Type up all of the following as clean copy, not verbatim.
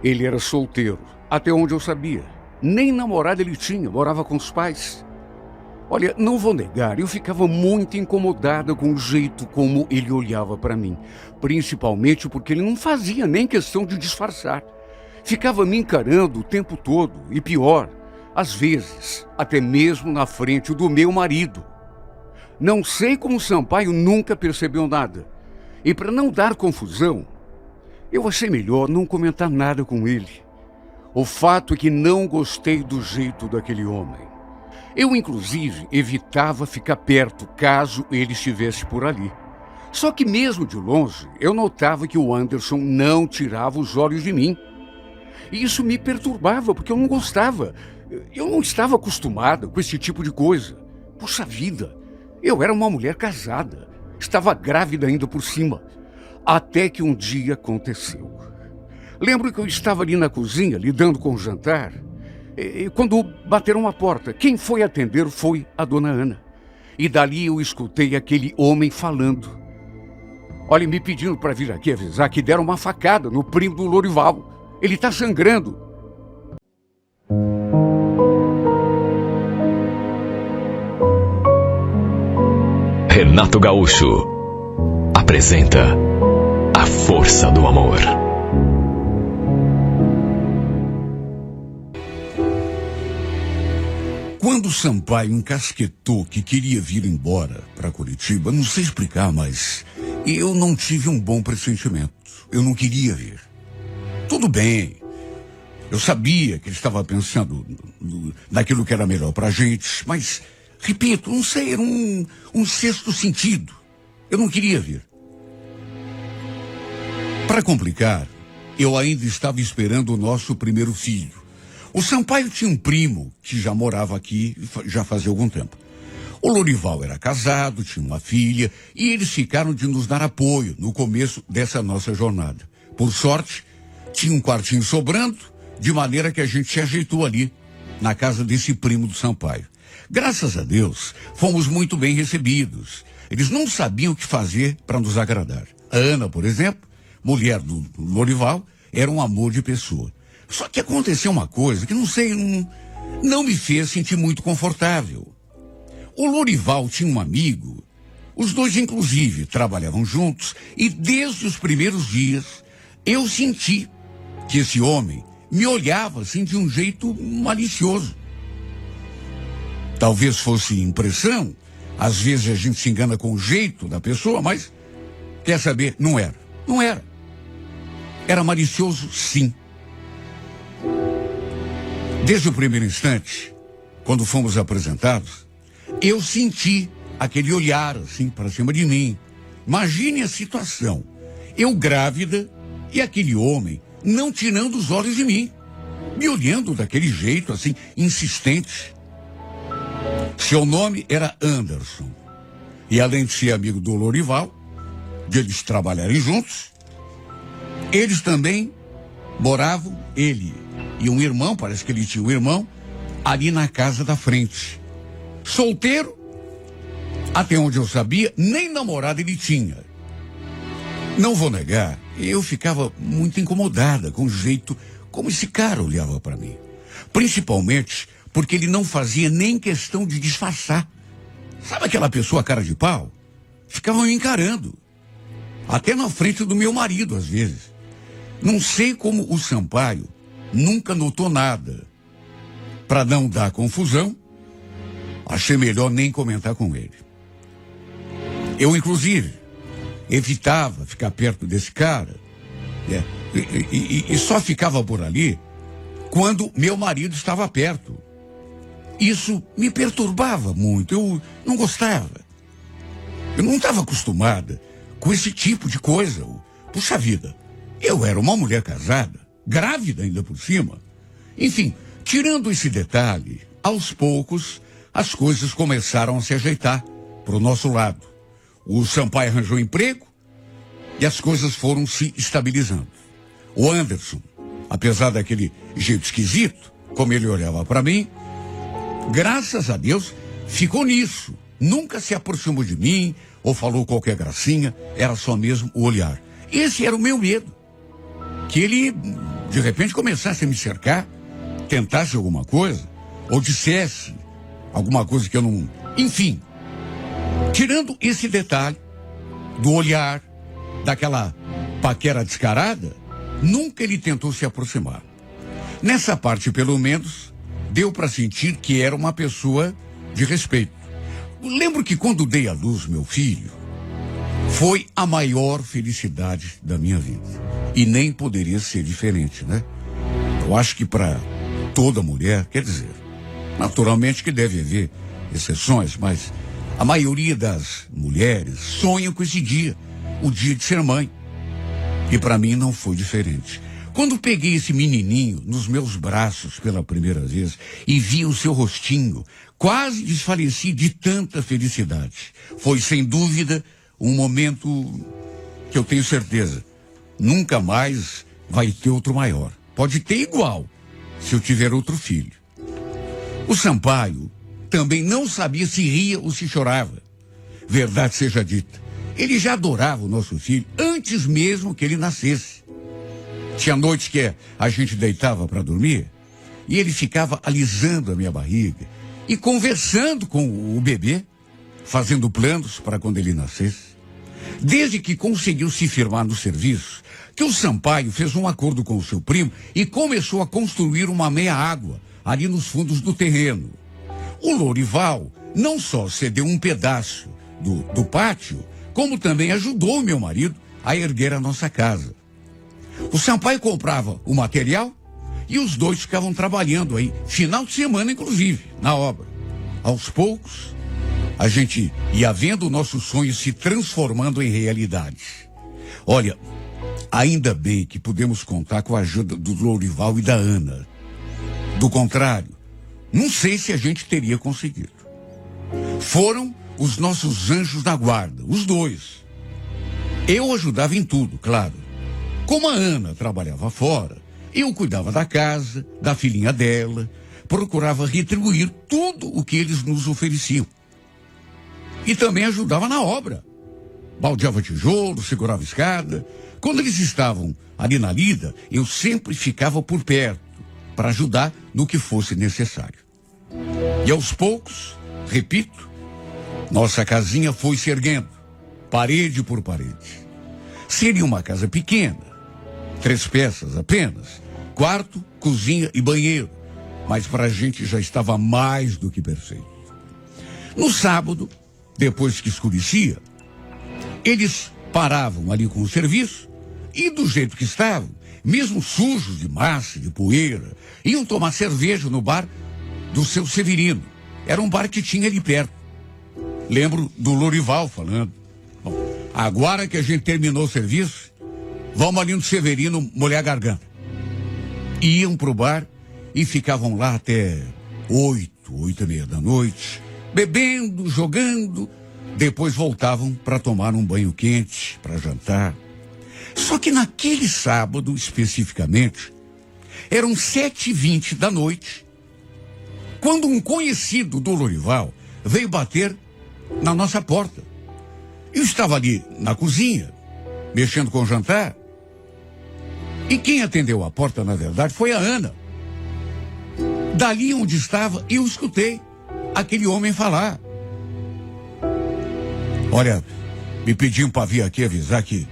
Ele era solteiro, até onde eu sabia. Nem namorada ele tinha, morava com os pais. Olha, não vou negar, eu ficava muito incomodada com o jeito como ele olhava para mim. Principalmente porque ele não fazia nem questão de disfarçar. Ficava me encarando o tempo todo, e pior, às vezes, até mesmo na frente do meu marido. Não sei como o Sampaio nunca percebeu nada. E para não dar confusão, eu achei melhor não comentar nada com ele. O fato é que não gostei do jeito daquele homem. Eu, inclusive, evitava ficar perto caso ele estivesse por ali. Só que mesmo de longe, eu notava que o Anderson não tirava os olhos de mim. E isso me perturbava, porque eu não gostava. Eu não estava acostumada com esse tipo de coisa. Puxa vida, eu era uma mulher casada. Estava grávida ainda por cima. Até que um dia aconteceu. Lembro que eu estava ali na cozinha, lidando com o jantar, e quando bateram a porta, quem foi atender foi a dona Ana. E dali eu escutei aquele homem falando. Olha, me pedindo para vir aqui avisar que deram uma facada no primo do Lorival. Ele está sangrando. Renato Gaúcho apresenta A Força do Amor. Quando o Sampaio encasquetou que queria vir embora para Curitiba, não sei explicar, mas eu não tive um bom pressentimento. Eu não queria vir. Tudo bem. Eu sabia que ele estava pensando naquilo que era melhor para a gente, mas, repito, não sei, era um sexto sentido. Eu não queria vir. Para complicar, eu ainda estava esperando o nosso primeiro filho. O Sampaio tinha um primo que já morava aqui já fazia algum tempo. O Lorival era casado, tinha uma filha, e eles ficaram de nos dar apoio no começo dessa nossa jornada. Por sorte, tinha um quartinho sobrando, de maneira que a gente se ajeitou ali, na casa desse primo do Sampaio. Graças a Deus, fomos muito bem recebidos. Eles não sabiam o que fazer para nos agradar. A Ana, por exemplo, mulher do Lorival, era um amor de pessoa. Só que aconteceu uma coisa que, não sei, não me fez sentir muito confortável. O Lorival tinha um amigo, os dois inclusive trabalhavam juntos, e desde os primeiros dias eu senti que esse homem me olhava assim de um jeito malicioso. Talvez fosse impressão, às vezes a gente se engana com o jeito da pessoa, mas quer saber? Não era. Não era. Era malicioso, sim. Desde o primeiro instante, quando fomos apresentados, eu senti aquele olhar assim para cima de mim. Imagine a situação. Eu grávida e aquele homem não tirando os olhos de mim, me olhando daquele jeito assim, insistente. Seu nome era Anderson. E além de ser amigo do Lorival, de eles trabalharem juntos, eles também moravam, ele e um irmão, parece que ele tinha um irmão, ali na casa da frente. Solteiro, até onde eu sabia, nem namorada ele tinha. Não vou negar, eu ficava muito incomodada com o jeito como esse cara olhava para mim. Principalmente porque ele não fazia nem questão de disfarçar. Sabe aquela pessoa cara de pau? Ficava me encarando. Até na frente do meu marido, às vezes. Não sei como o Sampaio nunca notou nada. Para não dar confusão, achei melhor nem comentar com ele. Eu, inclusive, evitava ficar perto desse cara. E só ficava por ali quando meu marido estava perto. Isso me perturbava muito, eu não gostava. Eu não estava acostumada com esse tipo de coisa. Puxa vida, eu era uma mulher casada, grávida ainda por cima. Enfim, tirando esse detalhe, aos poucos, as coisas começaram a se ajeitar para o nosso lado. O Sampaio arranjou emprego e as coisas foram se estabilizando. O Anderson, apesar daquele jeito esquisito, como ele olhava para mim, graças a Deus, ficou nisso. Nunca se aproximou de mim ou falou qualquer gracinha, era só mesmo o olhar. Esse era o meu medo. Que ele de repente começasse a me cercar, tentasse alguma coisa, ou dissesse alguma coisa que eu não... Enfim, tirando esse detalhe do olhar, daquela paquera descarada, nunca ele tentou se aproximar. Nessa parte, pelo menos, deu para sentir que era uma pessoa de respeito. Lembro que quando dei à luz meu filho, foi a maior felicidade da minha vida. E nem poderia ser diferente, né? Eu acho que para toda mulher, quer dizer, naturalmente que deve haver exceções, mas a maioria das mulheres sonham com esse dia, o dia de ser mãe. E para mim não foi diferente. Quando peguei esse menininho nos meus braços pela primeira vez e vi o seu rostinho, quase desfaleci de tanta felicidade. Foi, sem dúvida, um momento que eu tenho certeza, nunca mais vai ter outro maior. Pode ter igual, se eu tiver outro filho. O Sampaio também não sabia se ria ou se chorava. Verdade seja dita, ele já adorava o nosso filho antes mesmo que ele nascesse. Tinha noites que a gente deitava para dormir e ele ficava alisando a minha barriga e conversando com o bebê, fazendo planos para quando ele nascesse. Desde que conseguiu se firmar no serviço, que o Sampaio fez um acordo com o seu primo e começou a construir uma meia-água ali nos fundos do terreno. O Lourival não só cedeu um pedaço do pátio, como também ajudou o meu marido a erguer a nossa casa. O Sampaio comprava o material e os dois ficavam trabalhando aí, final de semana inclusive, na obra. Aos poucos, a gente ia vendo o nosso sonho se transformando em realidade. Olha, ainda bem que pudemos contar com a ajuda do Lourival e da Ana. Do contrário, não sei se a gente teria conseguido. Foram os nossos anjos da guarda, os dois. Eu ajudava em tudo, claro. Como a Ana trabalhava fora, eu cuidava da casa, da filhinha dela, procurava retribuir tudo o que eles nos ofereciam. E também ajudava na obra. Baldeava tijolo, segurava escada. Quando eles estavam ali na lida, eu sempre ficava por perto para ajudar no que fosse necessário. E aos poucos, repito, nossa casinha foi se erguendo, parede por parede. Seria uma casa pequena, 3 peças apenas, quarto, cozinha e banheiro, mas para a gente já estava mais do que perfeito. No sábado, depois que escurecia, eles paravam ali com o serviço e do jeito que estavam, mesmo sujos de massa, de poeira, iam tomar cerveja no bar do seu Severino. Era um bar que tinha ali perto. Lembro do Lourival falando: bom, agora que a gente terminou o serviço, vamos ali no Severino molhar a garganta. Iam pro bar e ficavam lá até 8h30 da noite, bebendo, jogando. Depois voltavam para tomar um banho quente, para jantar. Só que naquele sábado, especificamente, eram 7h20 da noite, quando um conhecido do Lourival veio bater na nossa porta. Eu estava ali na cozinha, mexendo com o jantar, e quem atendeu a porta, na verdade, foi a Ana. Dali onde estava, eu escutei aquele homem falar: olha, me pediam para vir aqui avisar que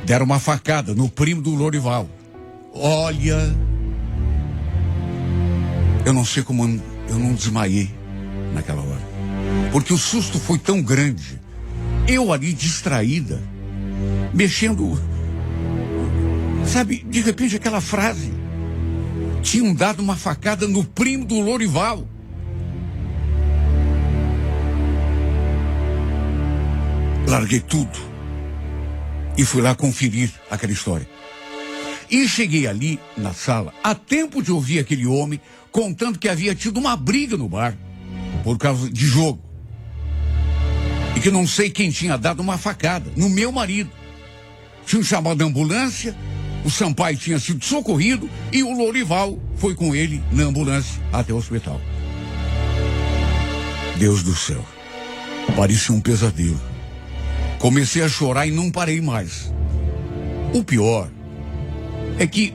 deram uma facada no primo do Lourival. Olha, eu não sei como eu não desmaiei naquela hora. Porque o susto foi tão grande. Eu ali distraída, mexendo, sabe, de repente aquela frase: tinham dado uma facada no primo do Lourival. Larguei tudo e fui lá conferir aquela história. E cheguei ali na sala a tempo de ouvir aquele homem contando que havia tido uma briga no bar por causa de jogo. E que não sei quem tinha dado uma facada no meu marido. Tinham chamado a ambulância, o Sampaio tinha sido socorrido e o Lourival foi com ele na ambulância até o hospital. Deus do céu, parecia um pesadelo. Comecei a chorar e não parei mais. O pior é que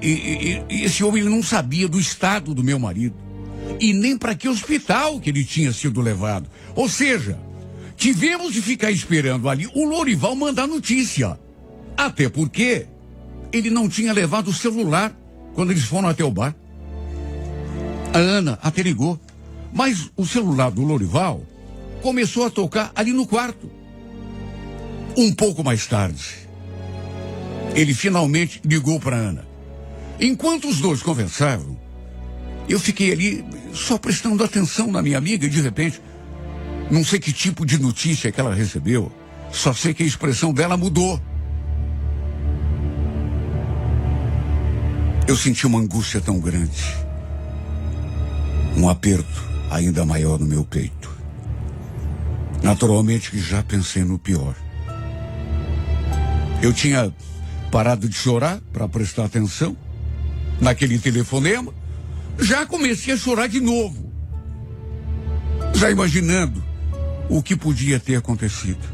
esse homem ele não sabia do estado do meu marido e nem para que hospital que ele tinha sido levado. Ou seja, tivemos de ficar esperando ali o Lorival mandar notícia. Até porque ele não tinha levado o celular quando eles foram até o bar. A Ana até ligou, mas o celular do Lorival começou a tocar ali no quarto. Um pouco mais tarde, ele finalmente ligou para Ana. Enquanto os dois conversavam, eu fiquei ali só prestando atenção na minha amiga e de repente, não sei que tipo de notícia que ela recebeu, só sei que a expressão dela mudou. Eu senti uma angústia tão grande, um aperto ainda maior no meu peito. Naturalmente que já pensei no pior. Eu tinha parado de chorar para prestar atenção naquele telefonema, já comecei a chorar de novo, já imaginando o que podia ter acontecido.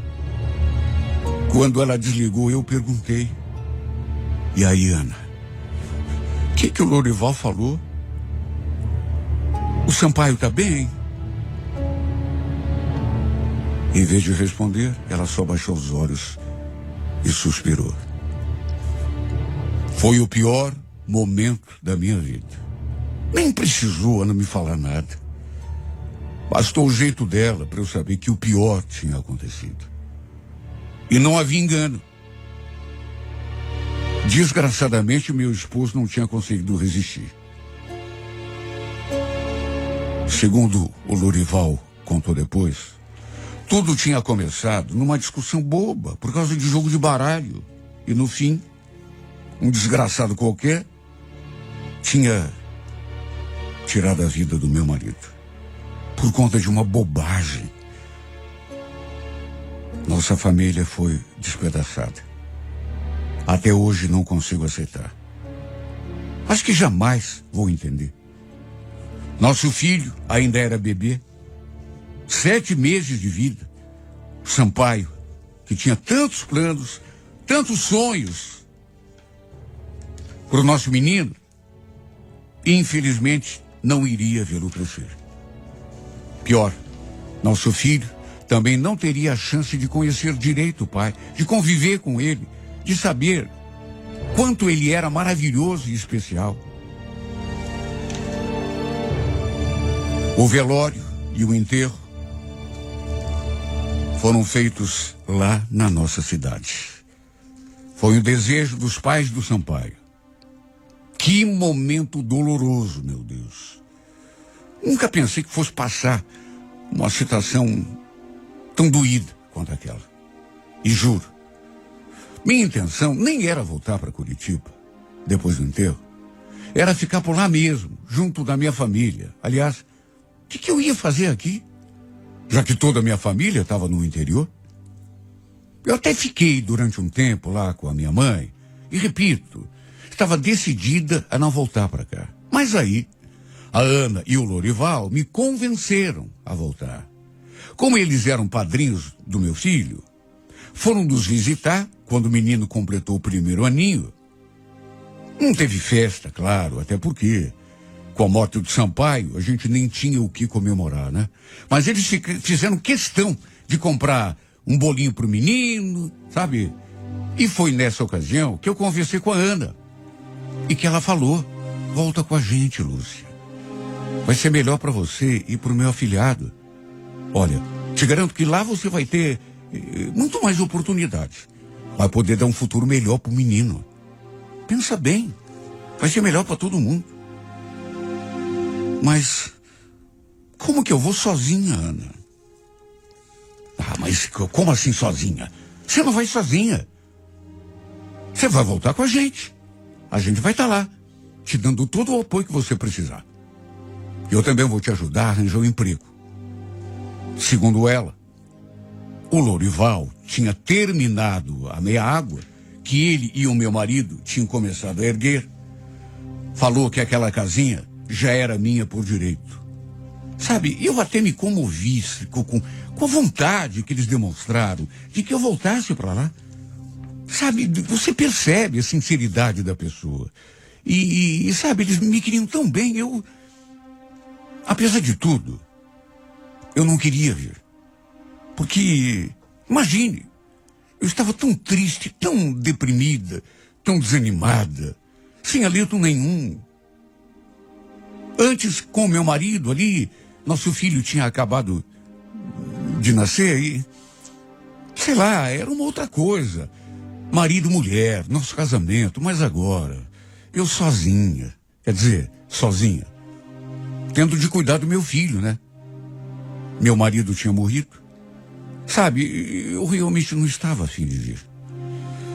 Quando ela desligou, eu perguntei: e aí, Ana, o que o Lorival falou? O Sampaio tá bem, hein? Em vez de responder, ela só baixou os olhos e suspirou. Foi o pior momento da minha vida. Nem precisou Ana me falar nada. Bastou o jeito dela para eu saber que o pior tinha acontecido. E não havia engano. Desgraçadamente, meu esposo não tinha conseguido resistir. Segundo o Lorival contou depois, tudo tinha começado numa discussão boba por causa de jogo de baralho. E no fim, um desgraçado qualquer tinha tirado a vida do meu marido por conta de uma bobagem. Nossa família foi despedaçada. Até hoje não consigo aceitar. Acho que jamais vou entender. Nosso filho ainda era bebê, 7 meses de vida. Sampaio, que tinha tantos planos, tantos sonhos para o nosso menino, infelizmente não iria vê-lo crescer. Pior, nosso filho também não teria a chance de conhecer direito o pai, de conviver com ele, de saber quanto ele era maravilhoso e especial. O velório e o enterro foram feitos lá na nossa cidade. Foi um desejo dos pais do Sampaio. Que momento doloroso, meu Deus. Nunca pensei que fosse passar uma situação tão doída quanto aquela. E juro, minha intenção nem era voltar para Curitiba depois do enterro. Era ficar por lá mesmo, junto da minha família. Aliás, o que eu ia fazer aqui? Já que toda a minha família estava no interior. Eu até fiquei durante um tempo lá com a minha mãe. E repito, estava decidida a não voltar para cá. Mas aí, a Ana e o Lorival me convenceram a voltar. Como eles eram padrinhos do meu filho, foram nos visitar quando o menino completou o 1º aninho. Não teve festa, claro, até porque, com a morte do Sampaio, a gente nem tinha o que comemorar, né? Mas eles fizeram questão de comprar um bolinho pro menino, sabe? E foi nessa ocasião que eu conversei com a Ana. E que ela falou: volta com a gente, Lúcia. Vai ser melhor para você e pro meu afilhado. Olha, te garanto que lá você vai ter muito mais oportunidades. Vai poder dar um futuro melhor pro menino. Pensa bem, vai ser melhor para todo mundo. Mas como que eu vou sozinha, Ana? Ah, mas como assim sozinha? Você não vai sozinha. Você vai voltar com a gente. A gente vai estar lá, te dando todo o apoio que você precisar. Eu também vou te ajudar a arranjar um emprego. Segundo ela, o Lorival tinha terminado a meia água que ele e o meu marido tinham começado a erguer. Falou que aquela casinha já era minha por direito. Sabe, eu até me comovi com a vontade que eles demonstraram de que eu voltasse para lá. sabe, você percebe a sinceridade da pessoa. E sabe, eles me queriam tão bem, apesar de tudo, eu não queria vir. Porque, imagine, eu estava tão triste, tão deprimida, tão desanimada, sem alento nenhum. Antes, com meu marido ali, nosso filho tinha acabado de nascer e, sei lá, era uma outra coisa. Marido, mulher, nosso casamento, mas agora, eu sozinha, quer dizer, sozinha, tendo de cuidar do meu filho, né? Meu marido tinha morrido. Sabe, eu realmente não estava a fim de vir.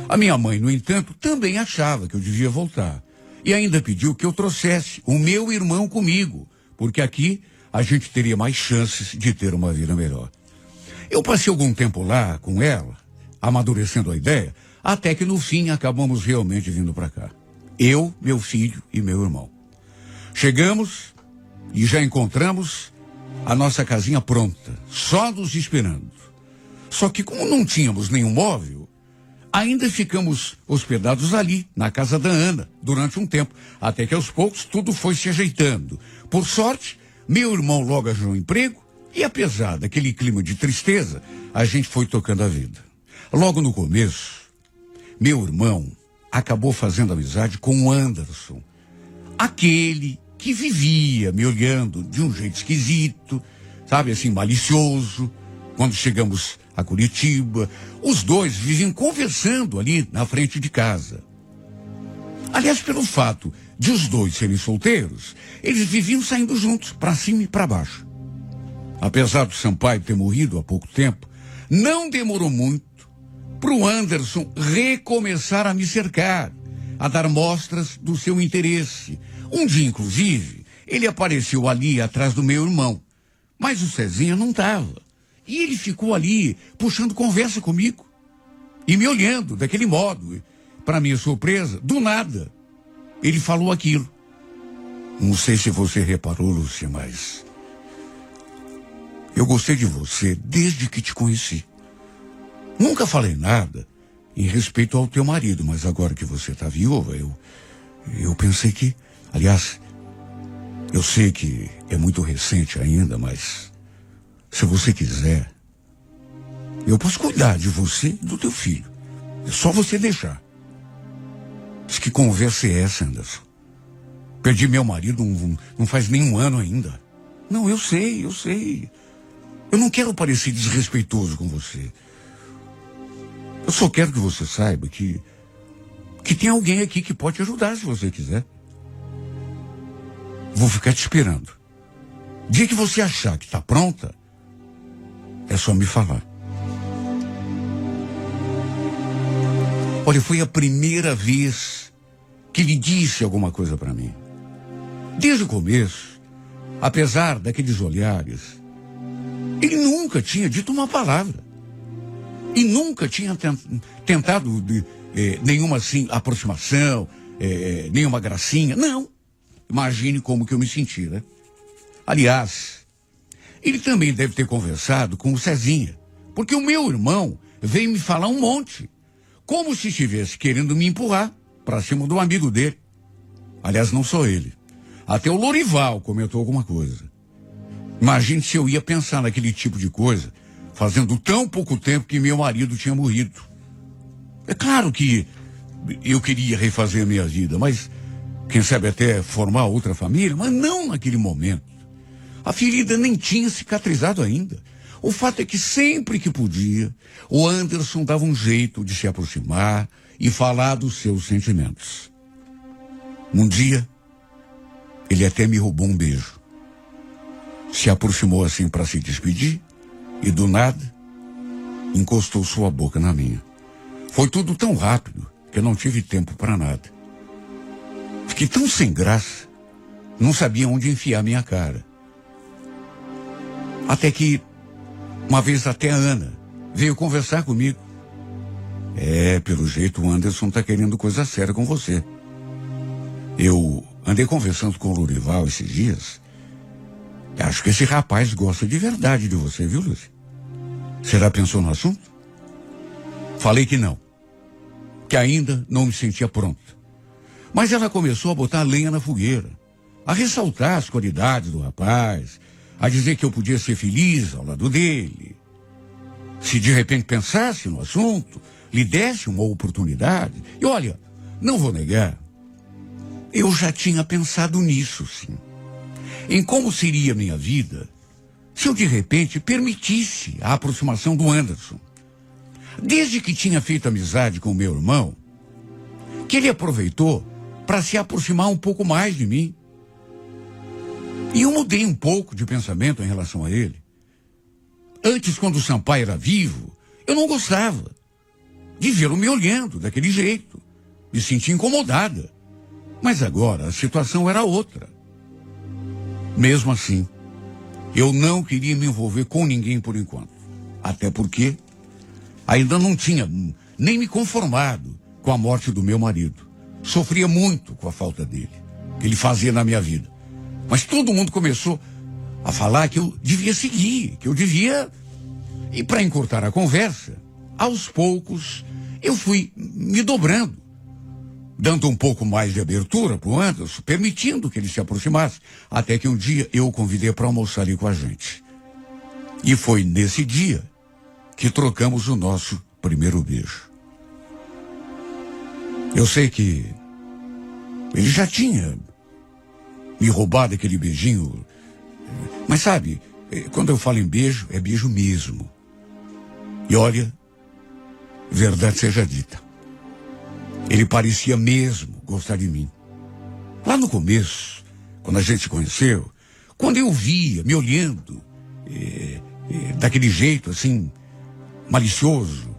A minha mãe, no entanto, também achava que eu devia voltar. E ainda pediu que eu trouxesse o meu irmão comigo, porque aqui a gente teria mais chances de ter uma vida melhor. Eu passei algum tempo lá com ela, amadurecendo a ideia, até que no fim acabamos realmente vindo para cá. Eu, meu filho e meu irmão. Chegamos e já encontramos a nossa casinha pronta, só nos esperando. Só que como não tínhamos nenhum móvel, ainda ficamos hospedados ali, na casa da Ana, durante um tempo, até que aos poucos tudo foi se ajeitando. Por sorte, meu irmão logo arranjou um emprego e apesar daquele clima de tristeza, a gente foi tocando a vida. Logo no começo, meu irmão acabou fazendo amizade com o Anderson, aquele que vivia me olhando de um jeito esquisito, sabe, assim, malicioso. Quando chegamos a Curitiba, os dois viviam conversando ali na frente de casa. Aliás, pelo fato de os dois serem solteiros, eles viviam saindo juntos, para cima e para baixo. Apesar do Sampaio ter morrido há pouco tempo, não demorou muito para o Anderson recomeçar a me cercar, a dar mostras do seu interesse. Um dia, inclusive, ele apareceu ali atrás do meu irmão, mas o Cezinha não estava. E ele ficou ali, puxando conversa comigo. E me olhando daquele modo. Para minha surpresa, do nada, ele falou aquilo. Não sei se você reparou, Lúcia, mas eu gostei de você desde que te conheci. Nunca falei nada em respeito ao teu marido, mas agora que você está viúva, eu pensei que... Aliás, eu sei que é muito recente ainda, mas... Se você quiser, eu posso cuidar de você e do teu filho. É só você deixar. Diz que conversa é essa, Anderson? Perdi meu marido não faz nem um ano ainda. Não, eu sei. Eu não quero parecer desrespeitoso com você. Eu só quero que você saiba que tem alguém aqui que pode te ajudar se você quiser. Vou ficar te esperando. Dia que você achar que está pronta, é só me falar. Olha, foi a primeira vez que ele disse alguma coisa para mim. Desde o começo, apesar daqueles olhares, ele nunca tinha dito uma palavra. E nunca tinha tentado nenhuma assim aproximação, nenhuma gracinha. Não. Imagine como que eu me senti, né? Aliás, ele também deve ter conversado com o Cezinha, porque o meu irmão veio me falar um monte, como se estivesse querendo me empurrar para cima do amigo dele. Aliás, não só ele. Até o Lorival comentou alguma coisa. Imagine se eu ia pensar naquele tipo de coisa, fazendo tão pouco tempo que meu marido tinha morrido. É claro que eu queria refazer a minha vida, mas quem sabe até formar outra família, mas não naquele momento. A ferida nem tinha cicatrizado ainda. O fato é que sempre que podia, o Anderson dava um jeito de se aproximar e falar dos seus sentimentos. Um dia, ele até me roubou um beijo. Se aproximou assim para se despedir e do nada, encostou sua boca na minha. Foi tudo tão rápido que eu não tive tempo para nada. Fiquei tão sem graça, não sabia onde enfiar minha cara. Até que, uma vez até a Ana veio conversar comigo. Pelo jeito o Anderson tá querendo coisa séria com você. Eu andei conversando com o Lorival esses dias. Acho que esse rapaz gosta de verdade de você, viu, Lúcia? Você já pensou no assunto? Falei que não. que ainda não me sentia pronta. Mas ela começou a botar lenha na fogueira, a ressaltar as qualidades do rapaz, a dizer que eu podia ser feliz ao lado dele. Se de repente pensasse no assunto, lhe desse uma oportunidade. E olha, não vou negar, eu já tinha pensado nisso, sim. Em como seria a minha vida se eu de repente permitisse a aproximação do Anderson. Desde que tinha feito amizade com o meu irmão, que ele aproveitou para se aproximar um pouco mais de mim. E eu mudei um pouco de pensamento em relação a ele. Antes, quando o Sampaio era vivo, eu não gostava de vê-lo me olhando daquele jeito. Me sentia incomodada. Mas agora a situação era outra. Mesmo assim, eu não queria me envolver com ninguém por enquanto. Até porque ainda não tinha nem me conformado com a morte do meu marido. Sofria muito com a falta dele, que ele fazia na minha vida. Mas todo mundo começou a falar que eu devia seguir, que eu devia... E para encurtar a conversa, aos poucos eu fui me dobrando, dando um pouco mais de abertura para o Anderson, permitindo que ele se aproximasse, até que um dia eu o convidei para almoçar ali com a gente. E foi nesse dia que trocamos o nosso primeiro beijo. Eu sei que ele já tinha me roubado aquele beijinho, mas sabe, quando eu falo em beijo, é beijo mesmo. E olha, verdade seja dita, ele parecia mesmo gostar de mim. Lá no começo, quando a gente se conheceu, quando eu via me olhando, daquele jeito assim, malicioso,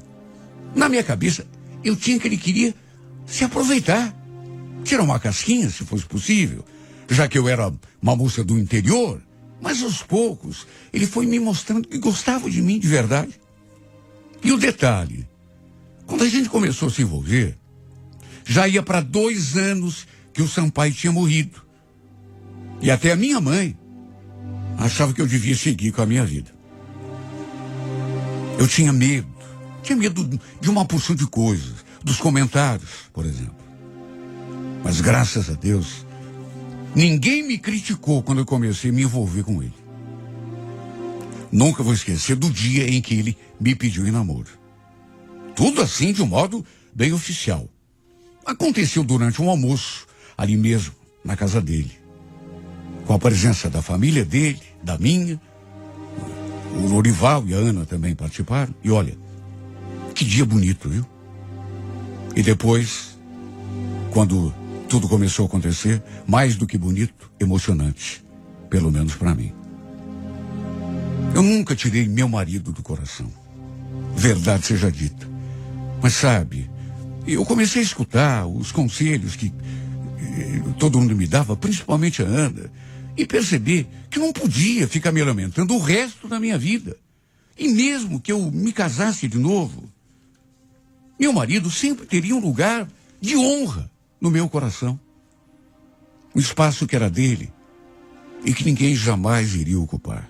na minha cabeça, eu tinha que ele queria se aproveitar, tirar uma casquinha, se fosse possível, já que eu era uma moça do interior. Mas aos poucos, ele foi me mostrando que gostava de mim de verdade. E o detalhe, quando a gente começou a se envolver, já ia para 2 anos que o Sampaio tinha morrido. E até a minha mãe achava que eu devia seguir com a minha vida. Eu tinha medo de uma porção de coisas, dos comentários, por exemplo. Mas graças a Deus, ninguém me criticou quando eu comecei a me envolver com ele. Nunca vou esquecer do dia em que ele me pediu em namoro. Tudo assim de um modo bem oficial. Aconteceu durante um almoço, ali mesmo, na casa dele. Com a presença da família dele, da minha. O Lorival e a Ana também participaram. E olha, que dia bonito, viu? E depois, quando tudo começou a acontecer, mais do que bonito, emocionante. Pelo menos para mim. Eu nunca tirei meu marido do coração. Verdade seja dita. Mas sabe, eu comecei a escutar os conselhos que todo mundo me dava, principalmente a Ana, e perceber que não podia ficar me lamentando o resto da minha vida. E mesmo que eu me casasse de novo, meu marido sempre teria um lugar de honra no meu coração. Um espaço que era dele e que ninguém jamais iria ocupar.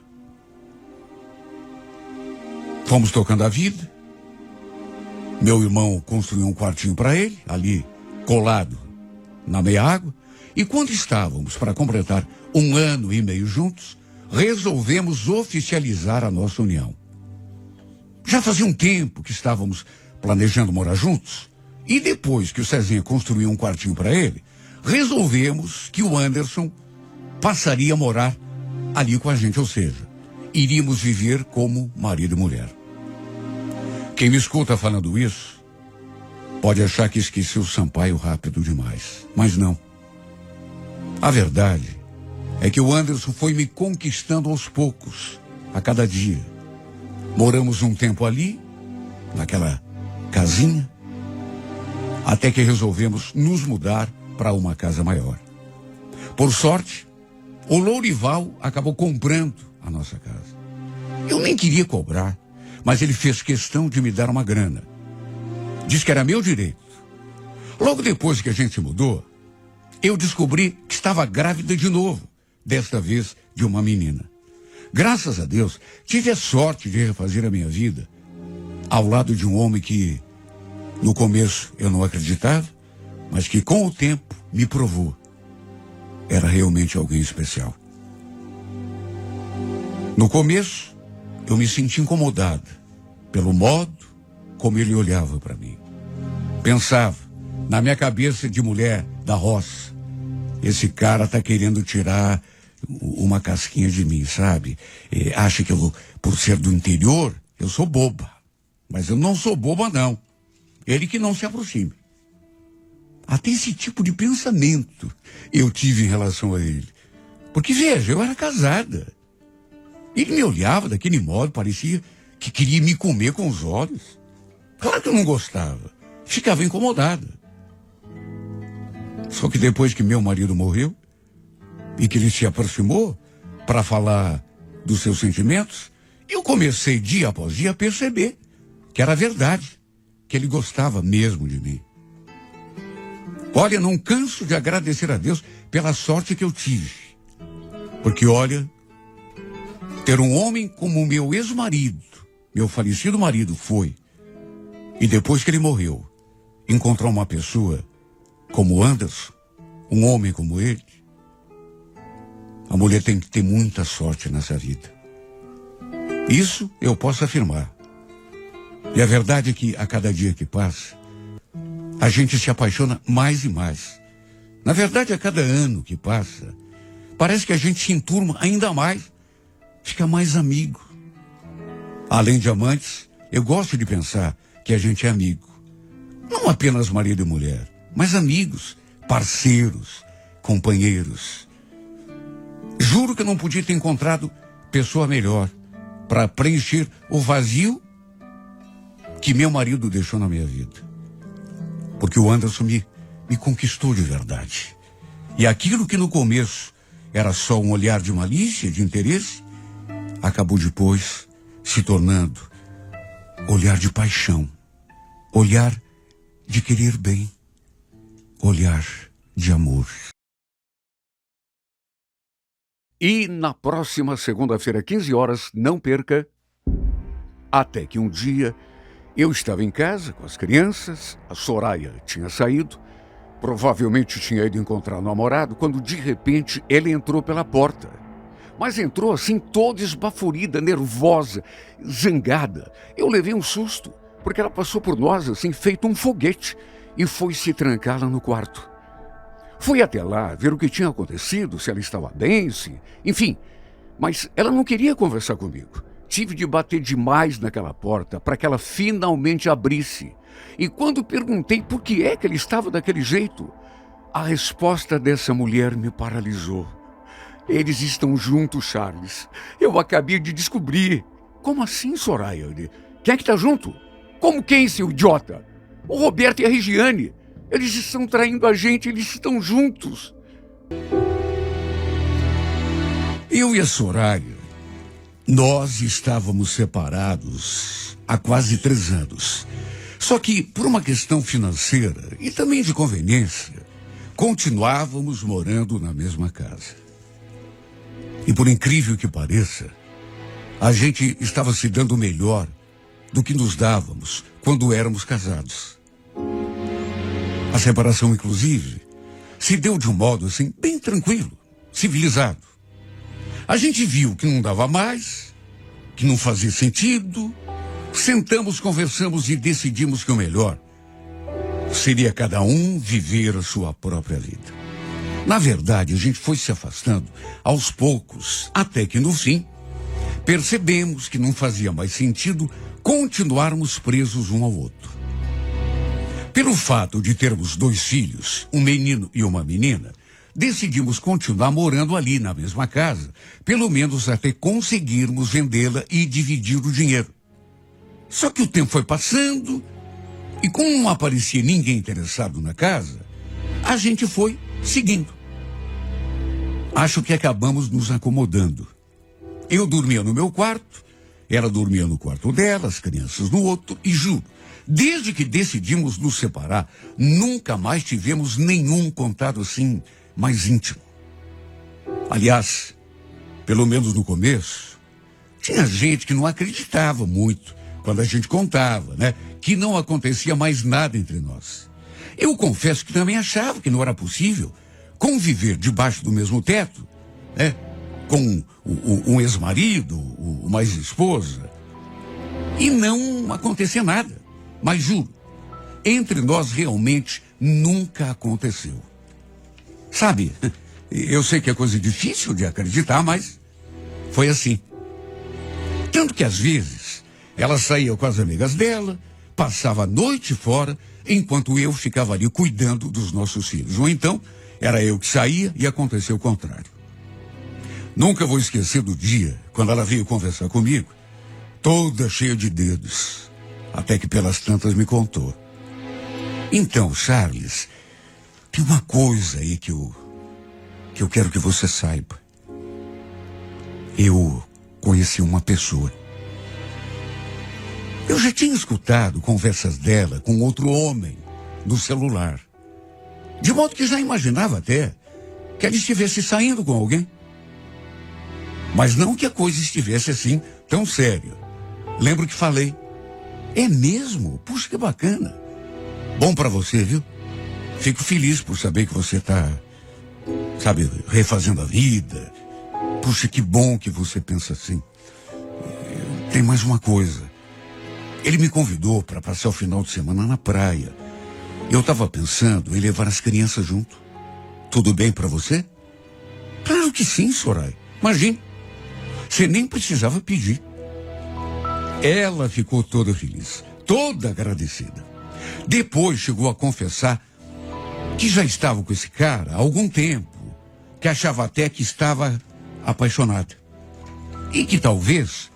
Fomos tocando a vida. Meu irmão construiu um quartinho para ele, ali colado na meia água. E quando estávamos para completar 1 ano e meio juntos, resolvemos oficializar a nossa união. Já fazia um tempo que estávamos planejando morar juntos. E depois que o Cezinha construiu um quartinho para ele, resolvemos que o Anderson passaria a morar ali com a gente, ou seja, iríamos viver como marido e mulher. Quem me escuta falando isso pode achar que esqueci o Sampaio rápido demais, mas não. A verdade é que o Anderson foi me conquistando aos poucos, a cada dia. Moramos um tempo ali, naquela casinha, até que resolvemos nos mudar para uma casa maior. Por sorte, o Lourival acabou comprando a nossa casa. Eu nem queria cobrar, mas ele fez questão de me dar uma grana. Diz que era meu direito. Logo depois que a gente se mudou, eu descobri que estava grávida de novo, desta vez de uma menina. Graças a Deus, tive a sorte de refazer a minha vida ao lado de um homem que No começo eu não acreditava, mas que com o tempo me provou. Era realmente alguém especial. No começo, eu me senti incomodado pelo modo como ele olhava para mim. Pensava, na minha cabeça de mulher da roça, esse cara tá querendo tirar uma casquinha de mim, sabe? Acha que eu, por ser do interior, eu sou boba. Mas eu não sou boba, não. Ele que não se aproxime. Até esse tipo de pensamento eu tive em relação a ele. Porque, veja, eu era casada. Ele me olhava daquele modo, parecia que queria me comer com os olhos. Claro que eu não gostava. Ficava incomodada. Só que depois que meu marido morreu, e que ele se aproximou para falar dos seus sentimentos, eu comecei dia após dia a perceber que era verdade, que ele gostava mesmo de mim. Olha, não canso de agradecer a Deus pela sorte que eu tive. Porque, olha, ter um homem como o meu ex-marido, meu falecido marido foi, e depois que ele morreu, encontrar uma pessoa como o Anderson, um homem como ele, a mulher tem que ter muita sorte nessa vida. Isso eu posso afirmar. E a verdade é que a cada dia que passa, a gente se apaixona mais e mais. Na verdade, a cada ano que passa, parece que a gente se enturma ainda mais, fica mais amigo. Além de amantes, eu gosto de pensar que a gente é amigo. Não apenas marido e mulher, mas amigos, parceiros, companheiros. Juro que eu não podia ter encontrado pessoa melhor para preencher o vazio que meu marido deixou na minha vida. Porque o Anderson me conquistou de verdade. E aquilo que no começo era só um olhar de malícia, de interesse, acabou depois se tornando olhar de paixão, olhar de querer bem, olhar de amor. E na próxima segunda-feira, 15 horas, não perca. Até que um dia eu estava em casa com as crianças, a Soraya tinha saído, provavelmente tinha ido encontrar o namorado, quando de repente ele entrou pela porta. Mas entrou assim toda esbaforida, nervosa, zangada. Eu levei um susto, porque ela passou por nós assim, feito um foguete, e foi se trancar lá no quarto. Fui até lá ver o que tinha acontecido, se ela estava bem, enfim. Mas ela não queria conversar comigo. Tive de bater demais naquela porta para que ela finalmente abrisse. E quando perguntei por que é que ele estava daquele jeito, a resposta dessa mulher me paralisou. Eles estão juntos, Charles. Eu acabei de descobrir. Como assim, Soraya? Quem é que está junto? Como quem, seu idiota? O Roberto e a Regiane. Eles estão traindo a gente, eles estão juntos. Eu e a Soraya, nós estávamos separados há quase 3 anos. Só que, por uma questão financeira e também de conveniência, continuávamos morando na mesma casa. E por incrível que pareça, a gente estava se dando melhor do que nos dávamos quando éramos casados. A separação, inclusive, se deu de um modo assim, bem tranquilo, civilizado. A gente viu que não dava mais, que não fazia sentido. Sentamos, conversamos e decidimos que o melhor seria cada um viver a sua própria vida. Na verdade, a gente foi se afastando aos poucos, até que no fim, percebemos que não fazia mais sentido continuarmos presos um ao outro. Pelo fato de termos 2 filhos, um menino e uma menina, decidimos continuar morando ali na mesma casa, pelo menos até conseguirmos vendê-la e dividir o dinheiro. Só que o tempo foi passando e como não aparecia ninguém interessado na casa, a gente foi seguindo. Acho que acabamos nos acomodando. Eu dormia no meu quarto, ela dormia no quarto dela, as crianças no outro, e juro, desde que decidimos nos separar, nunca mais tivemos nenhum contato assim mais íntimo. Aliás, pelo menos no começo, tinha gente que não acreditava muito quando a gente contava, né? que não acontecia mais nada entre nós. Eu confesso que também achava que não era possível conviver debaixo do mesmo teto, né, com um ex-marido, uma ex-esposa, e não acontecer nada. Mas juro, entre nós realmente nunca aconteceu. Sabe, eu sei que é coisa difícil de acreditar, mas foi assim. Tanto que às vezes ela saía com as amigas dela, passava a noite fora, enquanto eu ficava ali cuidando dos nossos filhos. Ou então, era eu que saía e acontecia o contrário. Nunca vou esquecer do dia quando ela veio conversar comigo, toda cheia de dedos, até que pelas tantas me contou. Então, Charles, tem uma coisa aí que eu quero que você saiba. Eu conheci uma pessoa. Eu já tinha escutado conversas dela com outro homem no celular. De modo que já imaginava até que ela estivesse saindo com alguém. Mas não que a coisa estivesse assim tão séria. Lembro que falei. É mesmo? Puxa, que bacana. Bom pra você, viu? Fico feliz por saber que você tá, sabe, refazendo a vida. Puxa, que bom que você pensa assim. Tem mais uma coisa. Ele me convidou para passar o final de semana na praia. Eu estava pensando em levar as crianças junto. Tudo bem para você? Claro que sim, Soraya. Imagine. Você nem precisava pedir. Ela ficou toda feliz, toda agradecida. Depois chegou a confessar que já estava com esse cara há algum tempo, que achava até que estava apaixonada. E que talvez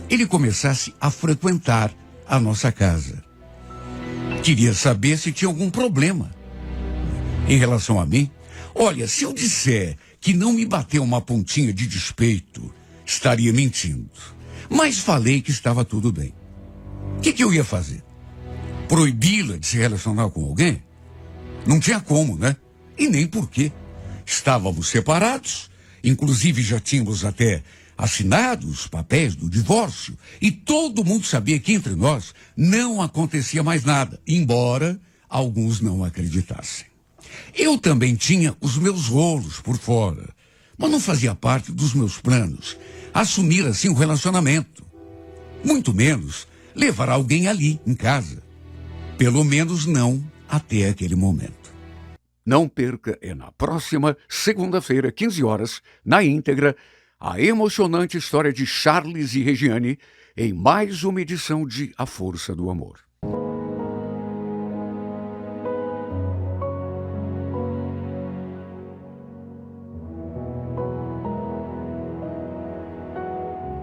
ele começasse a frequentar a nossa casa. Queria saber se tinha algum problema em relação a mim. Olha, se eu disser que não me bateu uma pontinha de despeito, estaria mentindo. Mas falei que estava tudo bem. O que eu ia fazer? Proibi-la de se relacionar com alguém? Não tinha como, né? E nem por quê. Estávamos separados, inclusive já tínhamos até assinado os papéis do divórcio, e todo mundo sabia que entre nós não acontecia mais nada, embora alguns não acreditassem. Eu também tinha os meus rolos por fora, mas não fazia parte dos meus planos assumir assim o relacionamento. Muito menos levar alguém ali, em casa. Pelo menos não até aquele momento. Não perca, é na próxima segunda-feira, 15 horas, na íntegra, a emocionante história de Charles e Regiane em mais uma edição de A Força do Amor.